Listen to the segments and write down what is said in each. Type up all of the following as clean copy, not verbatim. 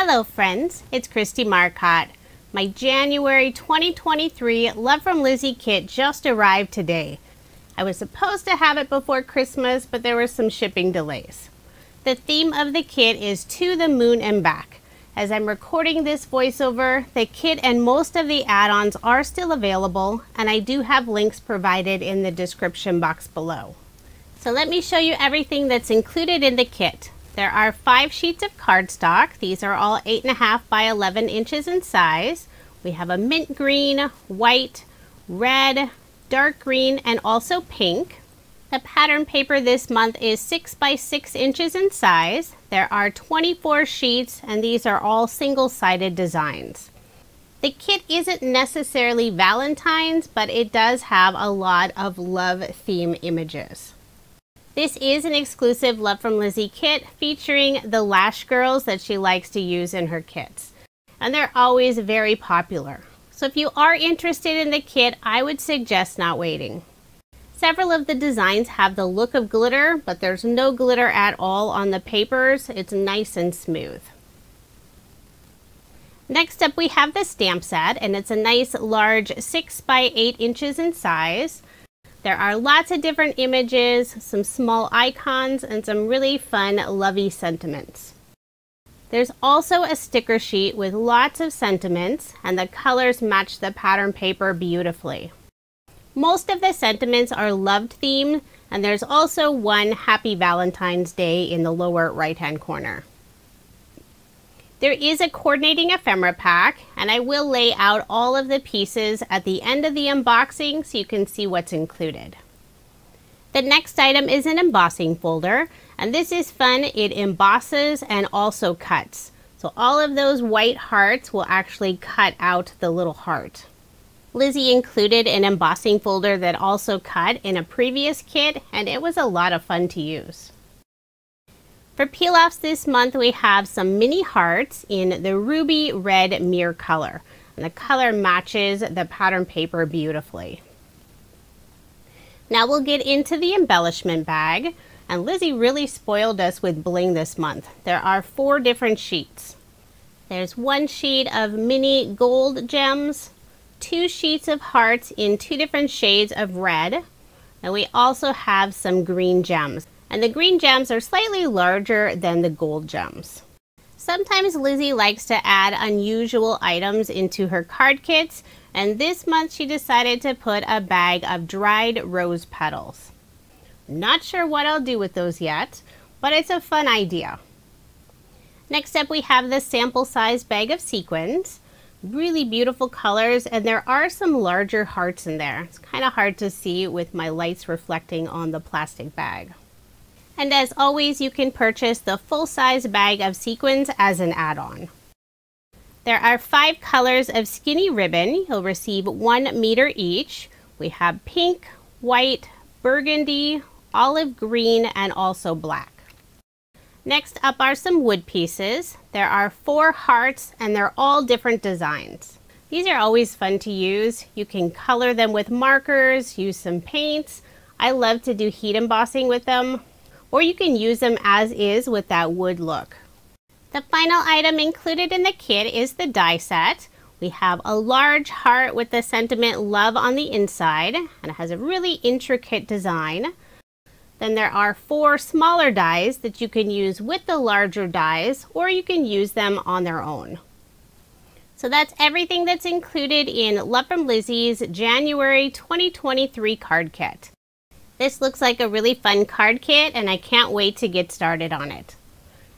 Hello friends, it's Kristie Marcotte. My January 2023 Love From Lizi kit just arrived today. I was supposed to have it before Christmas, but there were some shipping delays. The theme of the kit is To the Moon and Back. As I'm recording this voiceover, the kit and most of the add-ons are still available, and I do have links provided in the description box below. So let me show you everything that's included in the kit. There are 5 sheets of cardstock. These are all 8.5 by 11 inches in size. We have a mint green, white, red, dark green, and also pink. The pattern paper this month is 6 by 6 inches in size. There are 24 sheets, and these are all single-sided designs. The kit isn't necessarily Valentine's, but it does have a lot of love theme images. This is an exclusive Love From Lizi kit featuring the lash girls that she likes to use in her kits. And they're always very popular. So if you are interested in the kit, I would suggest not waiting. Several of the designs have the look of glitter, but there's no glitter at all on the papers. It's nice and smooth. Next up we have the stamp set, and it's a nice large 6 by 8 inches in size. There are lots of different images, some small icons, and some really fun lovey sentiments. There's also a sticker sheet with lots of sentiments, and the colors match the pattern paper beautifully. Most of the sentiments are love themed, and there's also one Happy Valentine's Day in the lower right hand corner. There is a coordinating ephemera pack, and I will lay out all of the pieces at the end of the unboxing so you can see what's included. The next item is an embossing folder, and this is fun. It embosses and also cuts. So all of those white hearts will actually cut out the little heart. Lizi included an embossing folder that also cut in a previous kit, and it was a lot of fun to use. For peel-offs this month, we have some mini hearts in the ruby red mirror color. And the color matches the pattern paper beautifully. Now we'll get into the embellishment bag. And Lizi really spoiled us with bling this month. There are 4 different sheets. There's 1 sheet of mini gold gems, 2 sheets of hearts in 2 different shades of red. And we also have some green gems. And the green gems are slightly larger than the gold gems. Sometimes Lizi likes to add unusual items into her card kits, and this month she decided to put a bag of dried rose petals. Not sure what I'll do with those yet, but it's a fun idea. Next up we have the sample size bag of sequins. Really beautiful colors, and there are some larger hearts in there. It's kind of hard to see with my lights reflecting on the plastic bag. And as always, you can purchase the full-size bag of sequins as an add-on. There are 5 colors of skinny ribbon. You'll receive 1 meter each. We have pink, white, burgundy, olive green, and also black. Next up are some wood pieces. There are 4 hearts, and they're all different designs. These are always fun to use. You can color them with markers, use some paints. I love to do heat embossing with them. Or you can use them as is with that wood look. The final item included in the kit is the die set. We have a large heart with the sentiment love on the inside, and it has a really intricate design. Then there are 4 smaller dies that you can use with the larger dies, or you can use them on their own. So that's everything that's included in Love From Lizi's January 2023 card kit. This looks like a really fun card kit, and I can't wait to get started on it.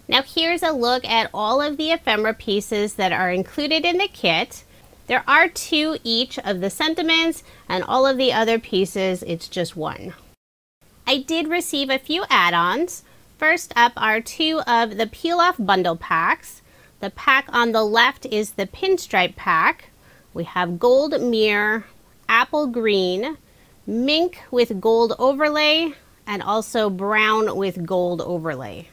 Now here's a look at all of the ephemera pieces that are included in the kit. There are 2 each of the sentiments, and all of the other pieces, it's just 1. I did receive a few add-ons. First up are 2 of the peel-off bundle packs. The pack on the left is the Pinstripe pack. We have gold mirror, apple green, mink with gold overlay, and also brown with gold overlay.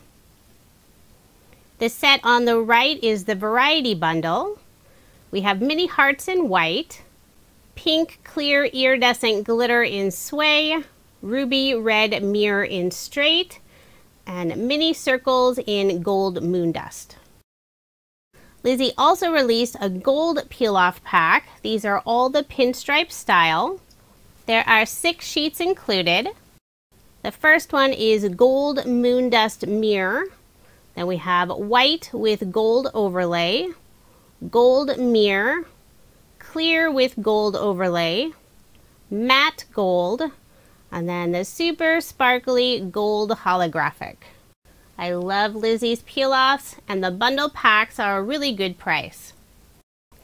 The set on the right is the variety bundle. We have mini hearts in white, pink clear iridescent glitter in sway, ruby red mirror in straight, and mini circles in gold moon dust. Lizi also released a gold peel-off pack. These are all the Pinstripe style. There are 6 sheets included. The first one is Gold Moon Dust Mirror. Then we have White with Gold Overlay, Gold Mirror, Clear with Gold Overlay, Matte Gold, and then the Super Sparkly Gold Holographic. I love Lizi's peel-offs, and the bundle packs are a really good price.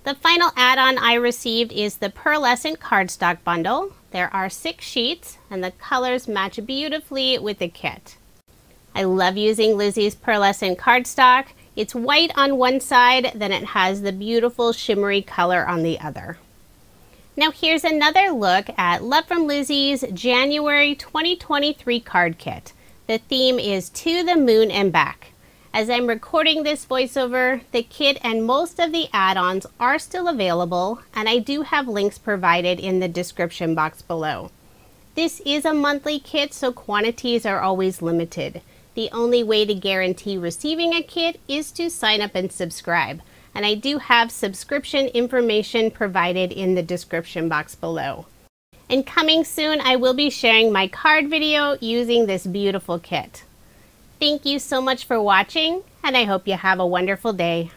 The final add-on I received is the Pearlescent cardstock bundle. There are 6 sheets, and the colors match beautifully with the kit. I love using Lizi's Pearlescent cardstock. It's white on one side, then it has the beautiful shimmery color on the other. Now here's another look at Love From Lizi's January 2023 card kit. The theme is To the Moon and Back. As I'm recording this voiceover, the kit and most of the add-ons are still available, and I do have links provided in the description box below. This is a monthly kit, so quantities are always limited. The only way to guarantee receiving a kit is to sign up and subscribe, and I do have subscription information provided in the description box below. And coming soon, I will be sharing my card video using this beautiful kit. Thank you so much for watching, and I hope you have a wonderful day.